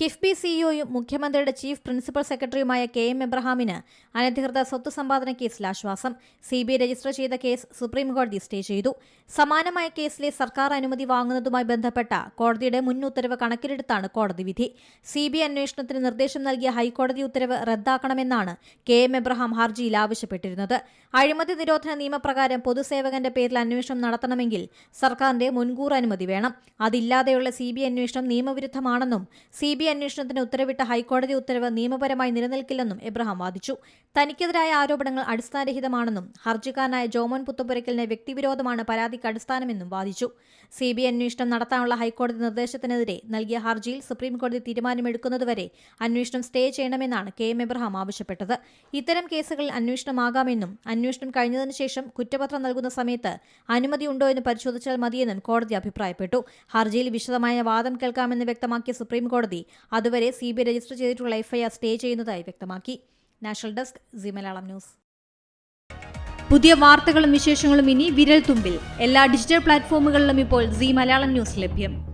കിഫ്ബി സിഇഒയും മുഖ്യമന്ത്രിയുടെ chief principal സെക്രട്ടറിയുമായ KM എബ്രഹാമിന് അനധികൃത സ്വത്ത് സമ്പാദന കേസിൽ ആശ്വാസം. CBI രജിസ്റ്റർ ചെയ്ത കേസ് സുപ്രീംകോടതി സ്റ്റേ ചെയ്തു. സമാനമായ കേസിലെ സർക്കാർ അനുമതി വാങ്ങുന്നതുമായി ബന്ധപ്പെട്ട കോടതിയുടെ മുൻ ഉത്തരവ് കണക്കിലെടുത്താണ് കോടതി വിധി. CBI അന്വേഷണത്തിന് നിർദ്ദേശം നൽകിയ ഹൈക്കോടതി ഉത്തരവ് റദ്ദാക്കണമെന്നാണ് KM എബ്രഹാം ഹർജിയിൽ ആവശ്യപ്പെട്ടിരുന്നത്. അഴിമതി നിരോധന നിയമപ്രകാരം പൊതുസേവകന്റെ പേരിൽ അന്വേഷണം നടത്തണമെങ്കിൽ സർക്കാരിന്റെ മുൻകൂർ അനുമതി വേണം. അതില്ലാതെയുള്ള CBI അന്വേഷണം നിയമവിരുദ്ധമാണെന്നും CBI അന്വേഷണത്തിന് ഉത്തരവിട്ട ഹൈക്കോടതി ഉത്തരവ് നിയമപരമായി നിലനിൽക്കില്ലെന്നും എബ്രഹാം വാദിച്ചു. തനിക്കെതിരായ ആരോപണങ്ങൾ അടിസ്ഥാനരഹിതമാണെന്നും ഹർജിക്കാരനായ ജോമോൻ പുത്തുപുരയ്ക്കലിന്റെ വ്യക്തിവിരോധമാണ് പരാതിക്ക് അടിസ്ഥാനമെന്നും വാദിച്ചു. CBI അന്വേഷണം നടത്താനുള്ള ഹൈക്കോടതി നിർദ്ദേശത്തിനെതിരെ നൽകിയ ഹർജിയിൽ സുപ്രീംകോടതി തീരുമാനമെടുക്കുന്നതുവരെ അന്വേഷണം സ്റ്റേ ചെയ്യണമെന്നാണ് KM എബ്രഹാം ആവശ്യപ്പെട്ടത്. ഇത്തരം കേസുകളിൽ അന്വേഷണമാകാമെന്നും അന്വേഷണം കഴിഞ്ഞതിനു ശേഷം കുറ്റപത്രം നൽകുന്ന സമയത്ത് അനുമതി ഉണ്ടോ എന്ന് പരിശോധിച്ചാൽ മതിയെന്നും കോടതി അഭിപ്രായപ്പെട്ടു. ഹർജിയിൽ വിശദമായ വാദം കേൾക്കാമെന്ന് വ്യക്തമാക്കിയ സുപ്രീംകോടതി അതുവരെ CBI രജിസ്റ്റർ ചെയ്തിട്ടുള്ള FIR സ്റ്റേ ചെയ്യുന്നതായി വ്യക്തമാക്കി. National desk Zee Malayalam news. പുതിയ വാർത്തകളും വിശേഷങ്ങളും ഇനി വിരൽ തുമ്പിൽ. എല്ലാ ഡിജിറ്റൽ പ്ലാറ്റ്ഫോമുകളിലും ഇപ്പോൾ സീ മലയാളം ന്യൂസ് ലഭ്യം.